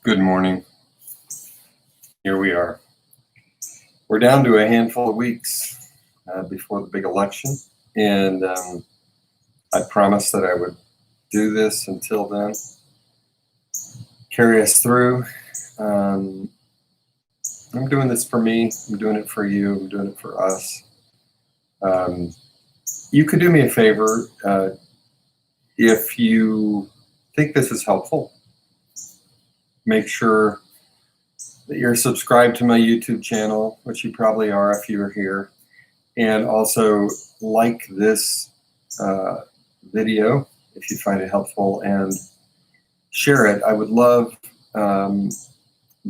Good morning. Here we are. We're down to a handful of weeks before the big election, and I promised that I would do this until then, carry us through. I'm doing this for me. I'm doing it for you. I'm doing it for us. You could do me a favor if you think this is helpful. Make sure that you're subscribed to my YouTube channel, which you probably are if you're here, and also like this video if you find it helpful, and share it. I would love,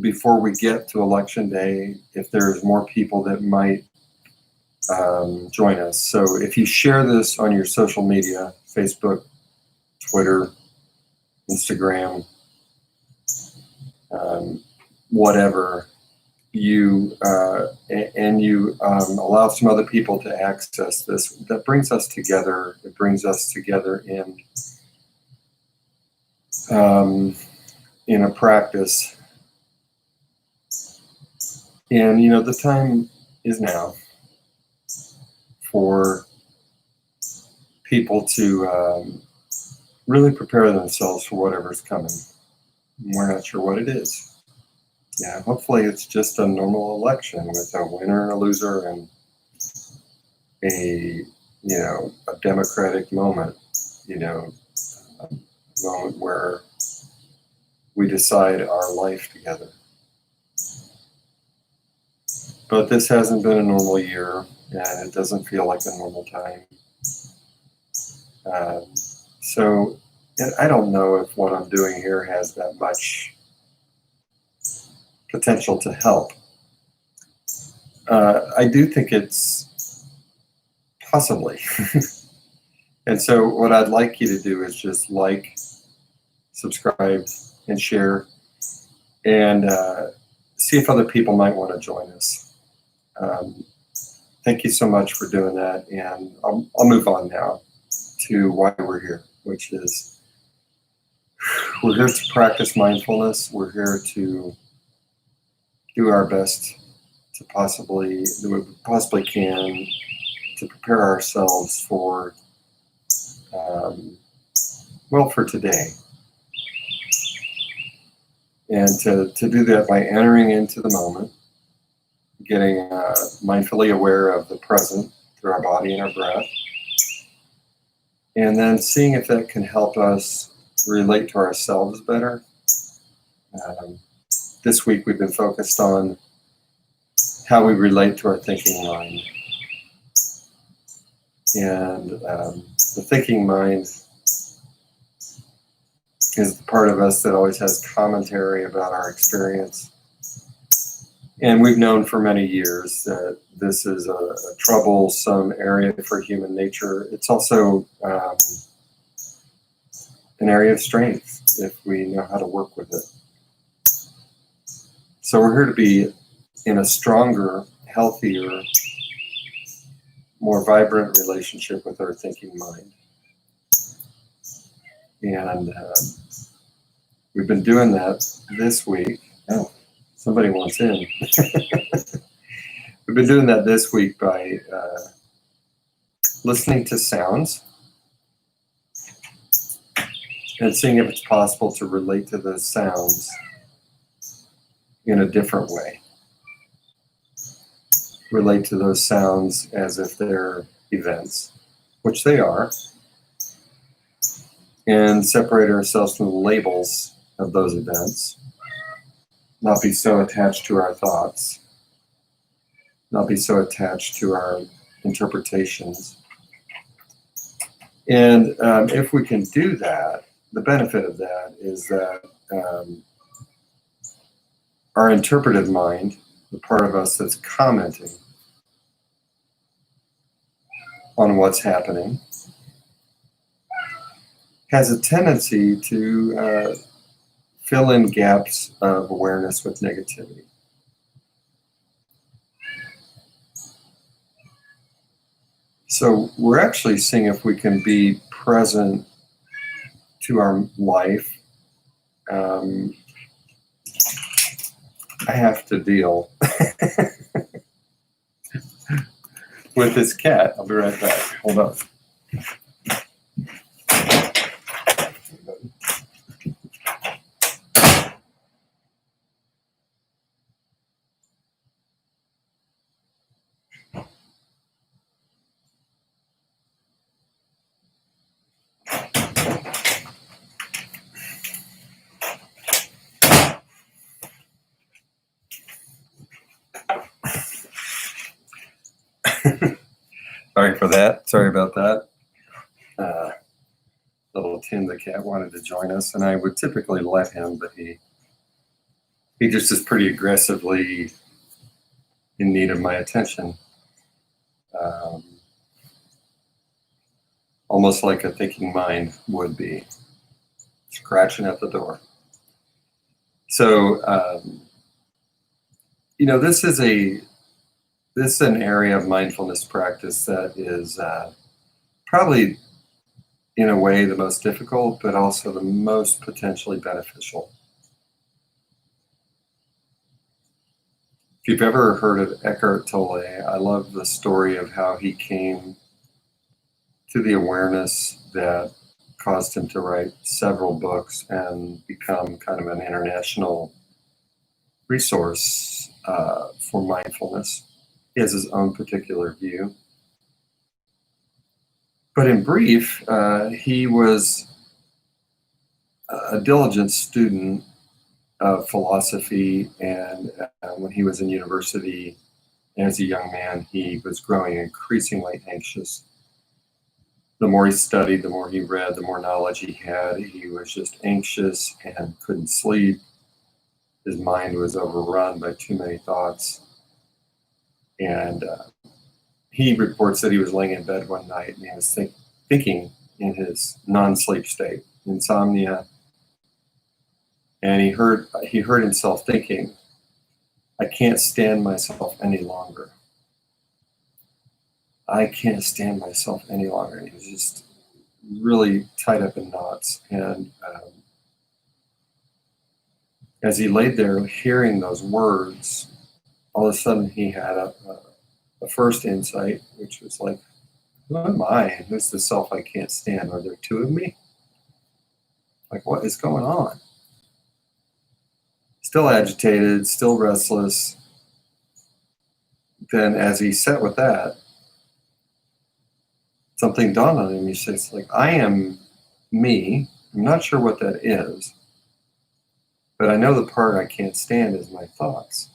before we get to Election Day, if there's more people that might join us. So if you share this on your social media, Facebook, Twitter, Instagram, whatever, you and you allow some other people to access this, that brings us together. It brings us together in a practice. And you know, the time is now for people to really prepare themselves for whatever's coming. We're not sure what it is. Yeah, hopefully it's just a normal election with a winner and a loser and a democratic moment, a moment where we decide our life together. But this hasn't been a normal year, and it doesn't feel like a normal time. So I don't know if what I'm doing here has that much potential to help. I do think it's possibly. And so what I'd like you to do is just like, subscribe, and share, and see if other people might want to join us. Thank you so much for doing that, and I'll move on now to why we're here, which is we're here to practice mindfulness. We're here to do our best to do what we possibly can to prepare ourselves for, for today. And to do that by entering into the moment, getting mindfully aware of the present through our body and our breath, and then seeing if that can help us relate to ourselves better. This week we've been focused on how we relate to our thinking mind. And the thinking mind is the part of us that always has commentary about our experience. And we've known for many years that this is a troublesome area for human nature. It's also an area of strength if we know how to work with it. So we're here to be in a stronger, healthier, more vibrant relationship with our thinking mind. And we've been doing that this week. Oh, somebody wants in. We've been doing that this week by listening to sounds and seeing if it's possible to relate to those sounds in a different way. Relate to those sounds as if they're events, which they are, and separate ourselves from the labels of those events, not be so attached to our thoughts, not be so attached to our interpretations. And if we can do that, the benefit of that is that our interpretive mind, the part of us that's commenting on what's happening, has a tendency to fill in gaps of awareness with negativity. So we're actually seeing if we can be present to our life I have to deal with this cat. I'll be right back. Hold on. Sorry for that. Sorry about that. Little Tim the cat wanted to join us, and I would typically let him, but he just is pretty aggressively in need of my attention. Almost like a thinking mind would be, scratching at the door. So, this is an area of mindfulness practice that is probably, in a way, the most difficult, but also the most potentially beneficial. If you've ever heard of Eckhart Tolle, I love the story of how he came to the awareness that caused him to write several books and become kind of an international resource for mindfulness. He has his own particular view. But in brief, he was a diligent student of philosophy, and when he was in university as a young man, he was growing increasingly anxious. The more he studied, the more he read, the more knowledge he had. He was just anxious and couldn't sleep. His mind was overrun by too many thoughts. And he reports that he was laying in bed one night and he was thinking in his non-sleep state, insomnia. And he heard himself thinking, I can't stand myself any longer. I can't stand myself any longer. And he was just really tied up in knots. And as he laid there hearing those words, all of a sudden he had a first insight, which was like, who am I? And who's the self I can't stand? Are there two of me? Like, what is going on? Still agitated, still restless. Then as he sat with that, something dawned on him. He says, like, I am me. I'm not sure what that is, but I know the part I can't stand is my thoughts.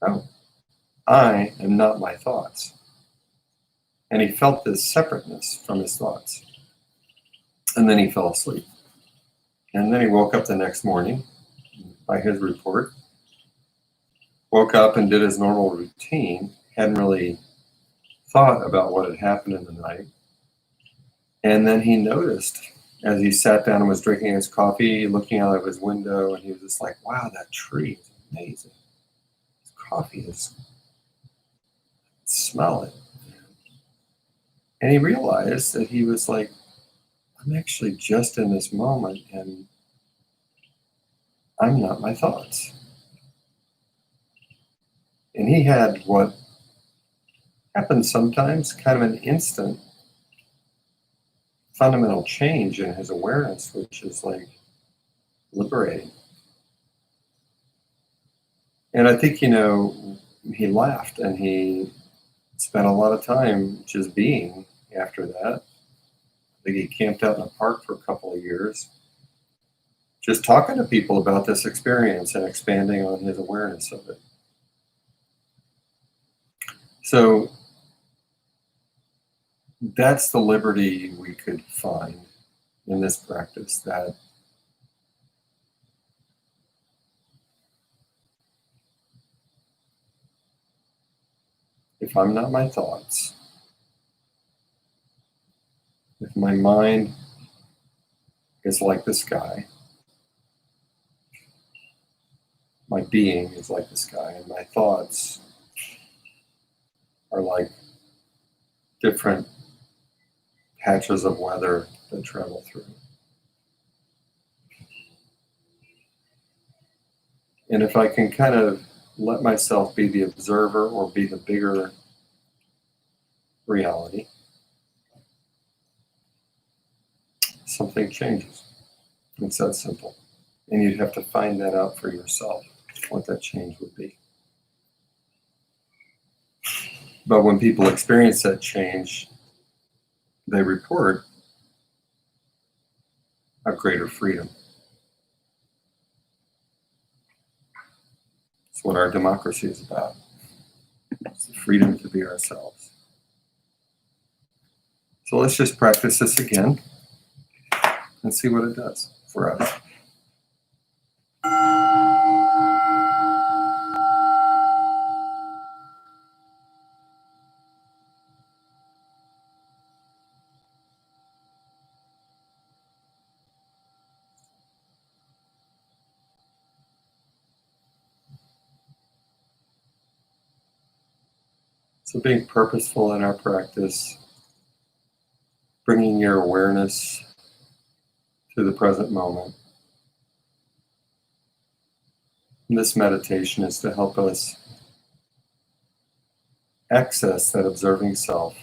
Oh, I am not my thoughts. And he felt this separateness from his thoughts. And then he fell asleep. And then he woke up the next morning, by his report, woke up and did his normal routine, hadn't really thought about what had happened in the night. And then he noticed, as he sat down and was drinking his coffee, looking out of his window, and he was just like, wow, that tree is amazing. This coffee is, smell it. And he realized that he was like, I'm actually just in this moment and I'm not my thoughts. And he had what happens sometimes, kind of an instant fundamental change in his awareness, which is like liberating. And I think, he laughed and he spent a lot of time just being after that. I think he camped out in a park for a couple of years, just talking to people about this experience and expanding on his awareness of it. So that's the liberty we could find in this practice, that if I'm not my thoughts, if my mind is like the sky, my being is like the sky, and my thoughts are like different patches of weather that travel through. And if I can kind of let myself be the observer or be the bigger reality, something changes. It's that simple. And you'd have to find that out for yourself, what that change would be. But when people experience that change, they report a greater freedom. It's what our democracy is about. It's the freedom to be ourselves. So let's just practice this again and see what it does for us. So being purposeful in our practice, bringing your awareness to the present moment. And this meditation is to help us access that observing self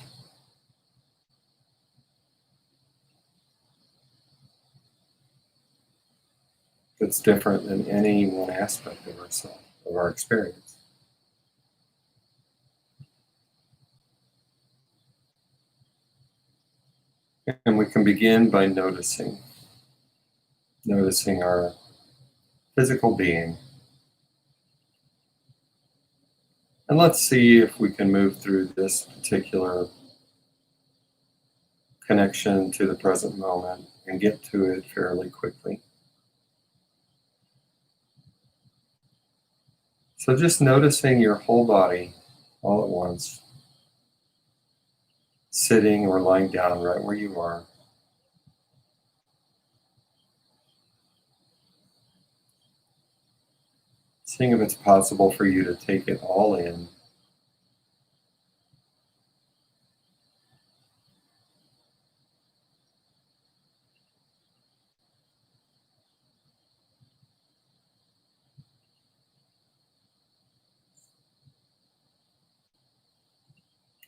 that's different than any one aspect of ourselves, of our experience. And we can begin by noticing our physical being. And let's see if we can move through this particular connection to the present moment and get to it fairly quickly. So just noticing your whole body all at once, sitting or lying down right where you are. Seeing if it's possible for you to take it all in.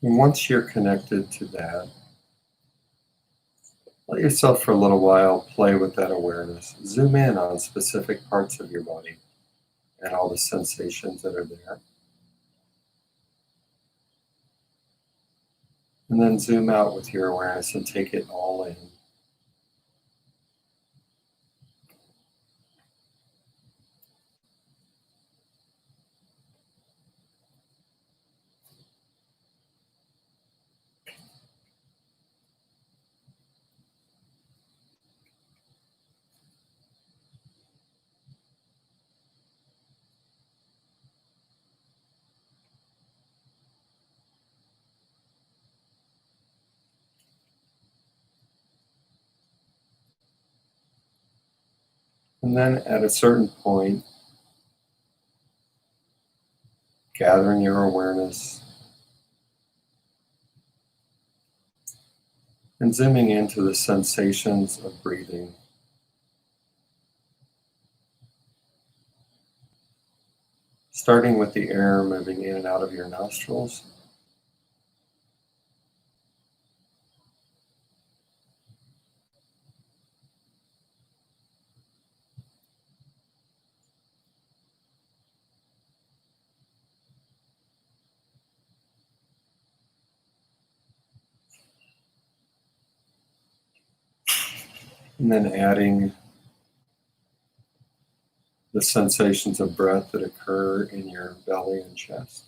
And once you're connected to that, let yourself for a little while play with that awareness. Zoom in on specific parts of your body and all the sensations that are there. And then zoom out with your awareness and take it all in. And then at a certain point, gathering your awareness and zooming into the sensations of breathing. Starting with the air moving in and out of your nostrils. And then adding the sensations of breath that occur in your belly and chest.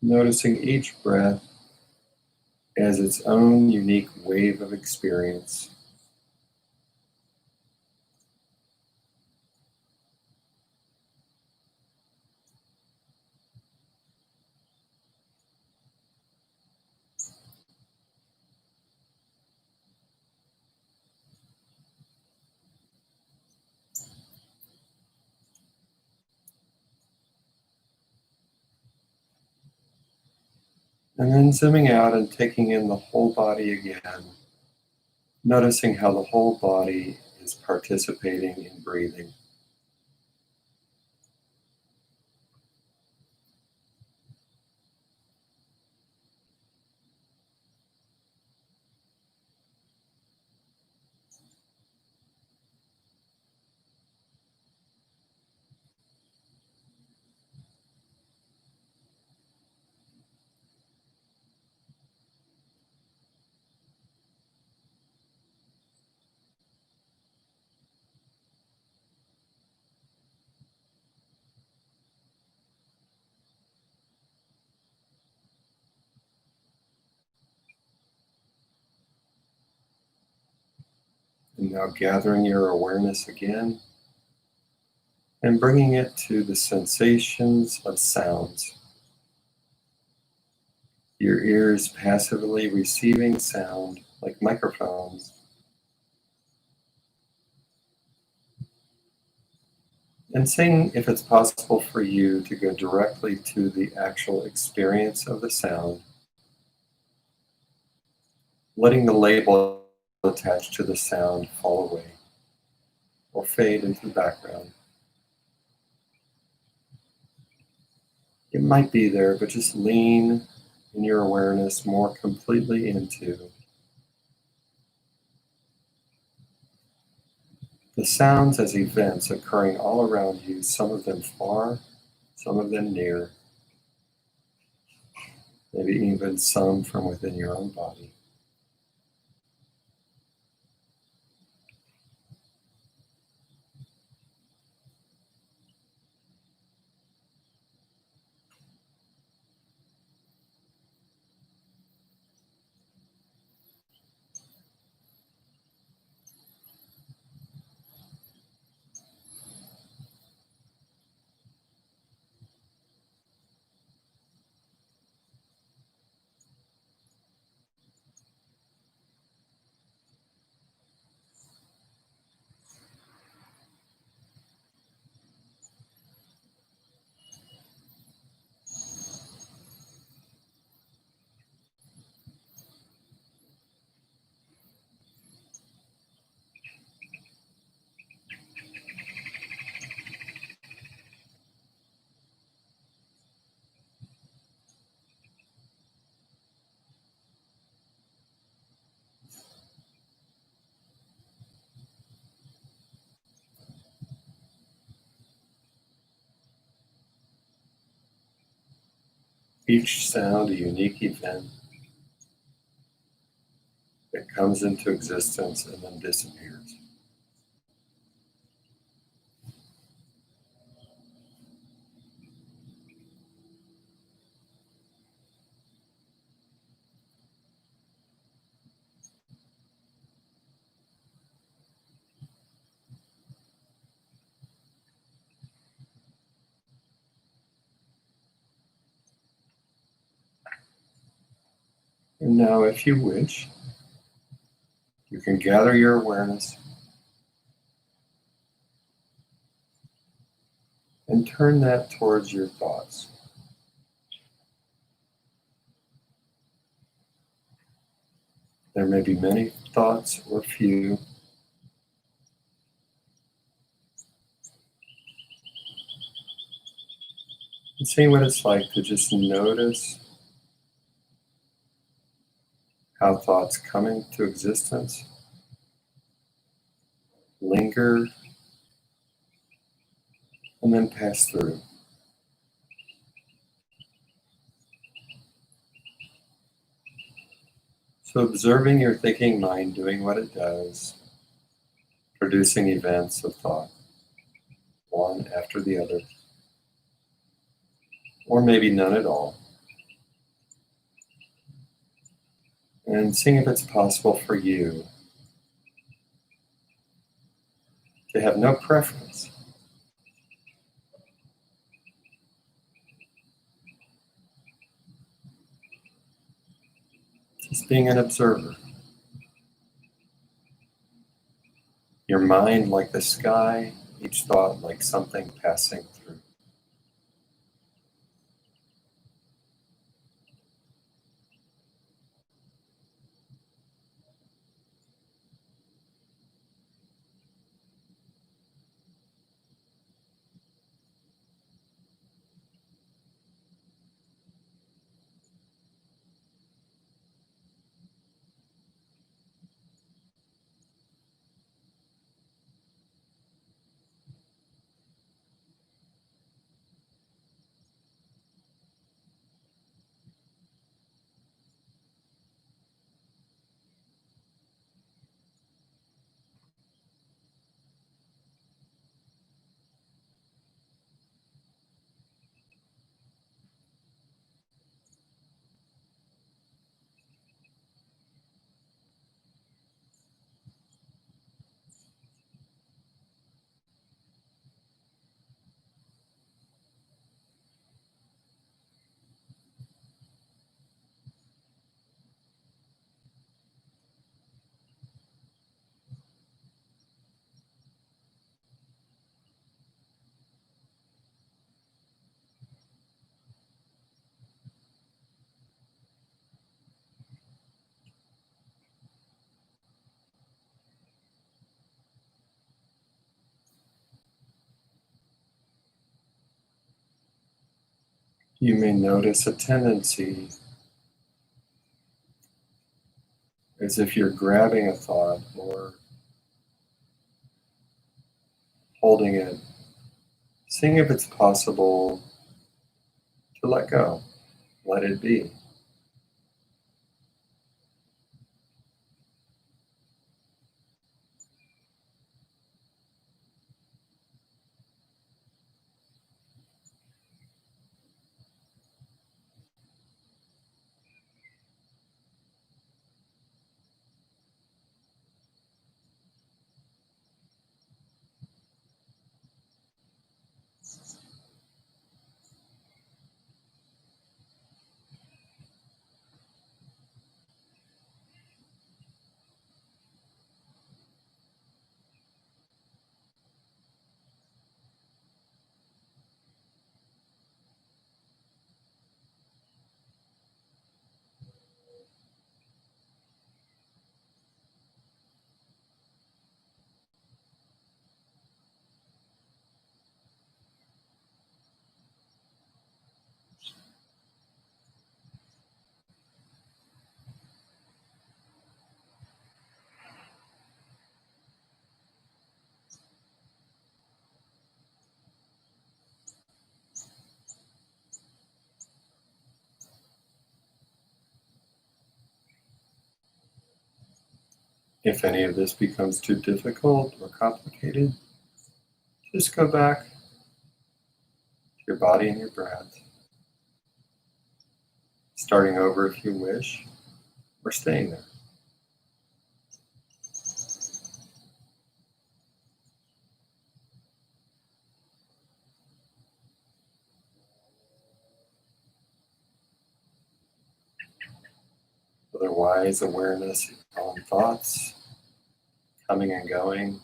Noticing each breath as its own unique wave of experience. And then zooming out and taking in the whole body again, noticing how the whole body is participating in breathing. And now gathering your awareness again and bringing it to the sensations of sounds. Your ears passively receiving sound like microphones. And seeing if it's possible for you to go directly to the actual experience of the sound, letting the label attached to the sound fall away or fade into the background. It might be there, but just lean in your awareness more completely into the sounds as events occurring all around you, some of them far, some of them near, maybe even some from within your own body. Each sound a unique event that comes into existence and then disappears. And now, if you wish, you can gather your awareness and turn that towards your thoughts. There may be many thoughts or few. And seeing what it's like to just notice how thoughts come into existence, linger, and then pass through. So observing your thinking mind doing what it does, producing events of thought, one after the other, or maybe none at all. And seeing if it's possible for you to have no preference. Just being an observer. Your mind like the sky, each thought like something passing through. You may notice a tendency as if you're grabbing a thought or holding it, seeing if it's possible to let go, let it be. If any of this becomes too difficult or complicated, just go back to your body and your breath, starting over if you wish, or staying there. Otherwise, awareness on thoughts, coming and going,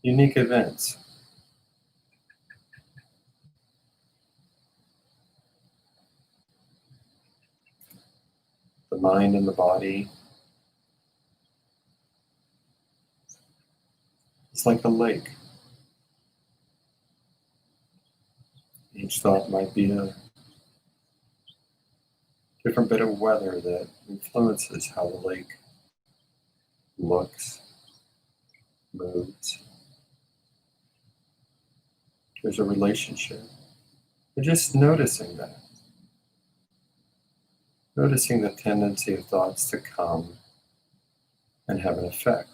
unique events. The mind and the body is like a lake. Each thought might be a different bit of weather that influences how the lake looks, moves. There's a relationship. But just noticing that. Noticing the tendency of thoughts to come and have an effect.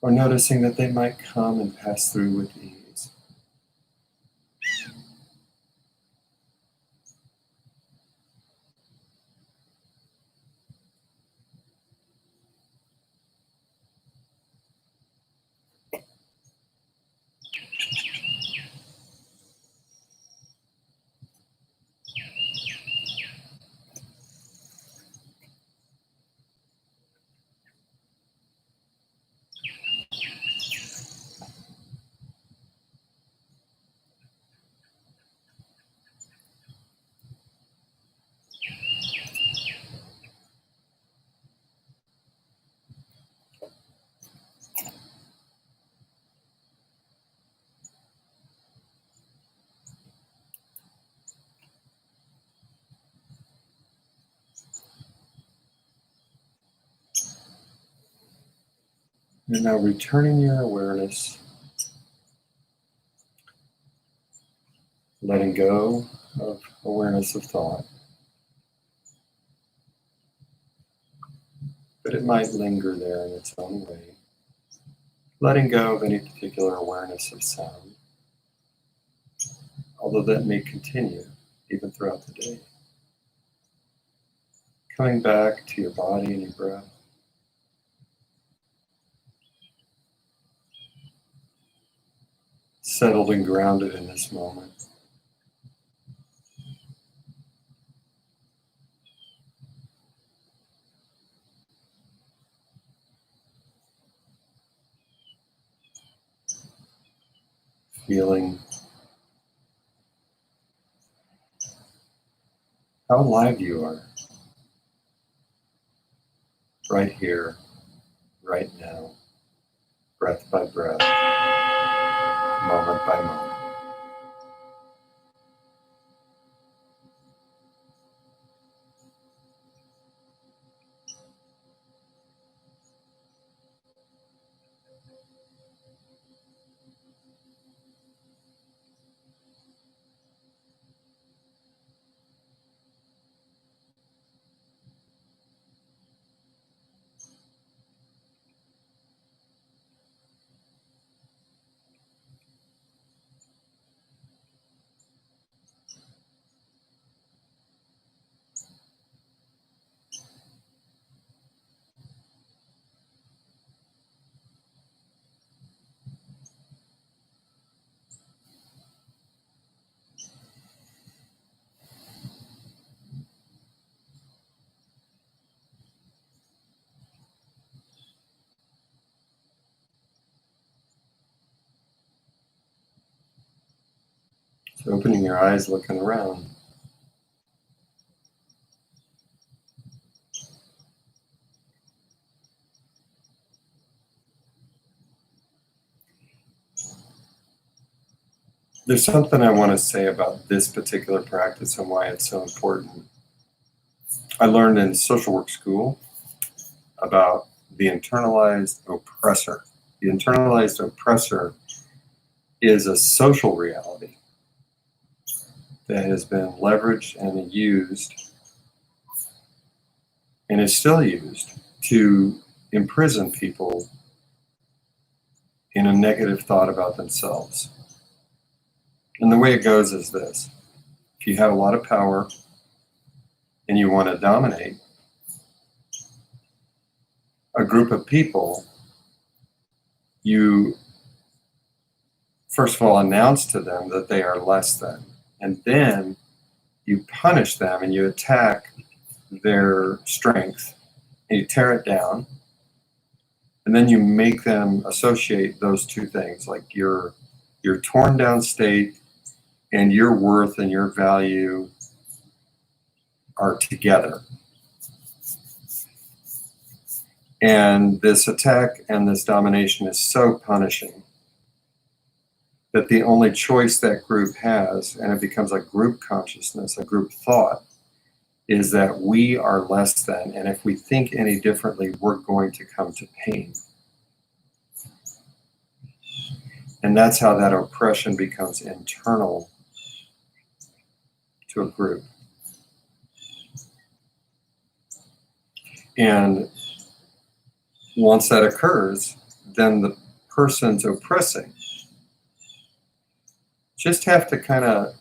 Or noticing that they might come and pass through with ease. You're now returning your awareness, letting go of awareness of thought. But it might linger there in its own way. Letting go of any particular awareness of sound, although that may continue even throughout the day. Coming back to your body and your breath. Settled and grounded in this moment. Feeling how alive you are. Right here, right now, breath by breath. moment by moment. So opening your eyes, looking around. There's something I want to say about this particular practice and why it's so important. I learned in social work school about the internalized oppressor. The internalized oppressor is a social reality that has been leveraged and used and is still used to imprison people in a negative thought about themselves. And the way it goes is this: if you have a lot of power and you want to dominate a group of people, you first of all announce to them that they are less than, and then you punish them and you attack their strength and you tear it down, and then you make them associate those two things, like your torn down state and your worth and your value are together. And this attack and this domination is so punishing that the only choice that group has, and it becomes a group consciousness, a group thought, is that we are less than, and if we think any differently, we're going to come to pain. And that's how that oppression becomes internal to a group. And once that occurs, then the person's oppressing just have to kind of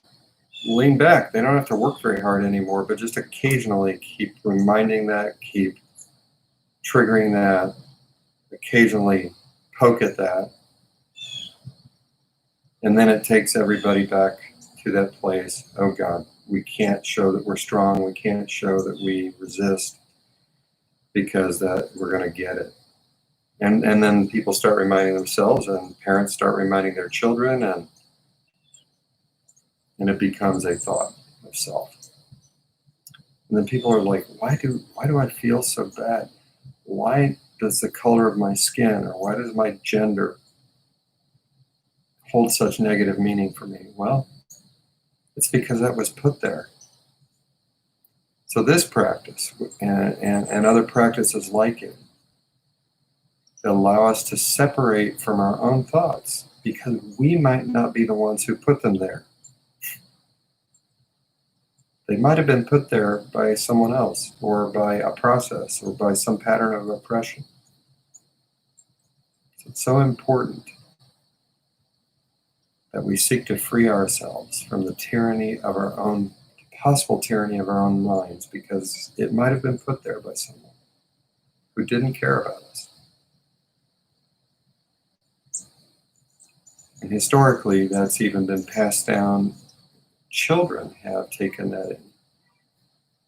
lean back. They don't have to work very hard anymore, but just occasionally keep reminding that, keep triggering that, occasionally poke at that. And then it takes everybody back to that place. Oh God, we can't show that we're strong. We can't show that we resist, because that we're going to get it. And then people start reminding themselves, and parents start reminding their children, and it becomes a thought of self. And then people are like, why do I feel so bad? Why does the color of my skin, or why does my gender hold such negative meaning for me? Well, it's because that was put there. So this practice and other practices like it allow us to separate from our own thoughts, because we might not be the ones who put them there. They might have been put there by someone else, or by a process, or by some pattern of oppression. So it's so important that we seek to free ourselves from the tyranny of our own, possible tyranny of our own minds, because it might have been put there by someone who didn't care about us. And historically, that's even been passed down. Children have taken that in.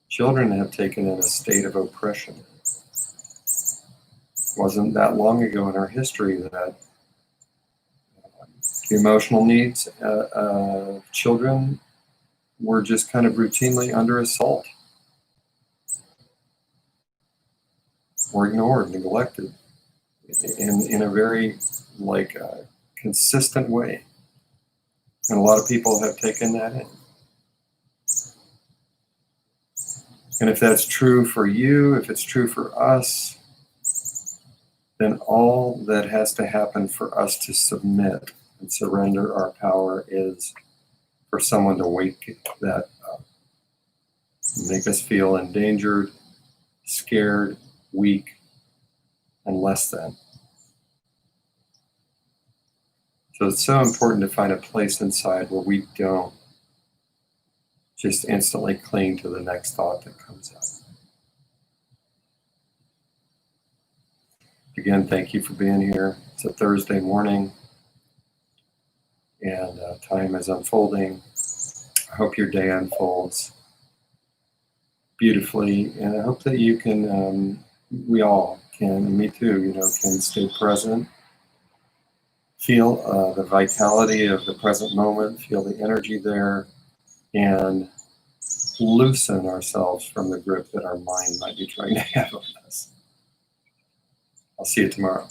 Children have taken in a state of oppression. It wasn't that long ago in our history that the emotional needs of children were just kind of routinely under assault, or ignored, neglected, in a very consistent way. And a lot of people have taken that in. And if that's true for you, if it's true for us, then all that has to happen for us to submit and surrender our power is for someone to wake that up, make us feel endangered, scared, weak, and less than. So it's so important to find a place inside where we don't just instantly cling to the next thought that comes up. Again, thank you for being here. It's a Thursday morning, and time is unfolding. I hope your day unfolds beautifully, and I hope that you can, we all can, and me too, can stay present, feel the vitality of the present moment, feel the energy there, and loosen ourselves from the grip that our mind might be trying to have on us. I'll see you tomorrow.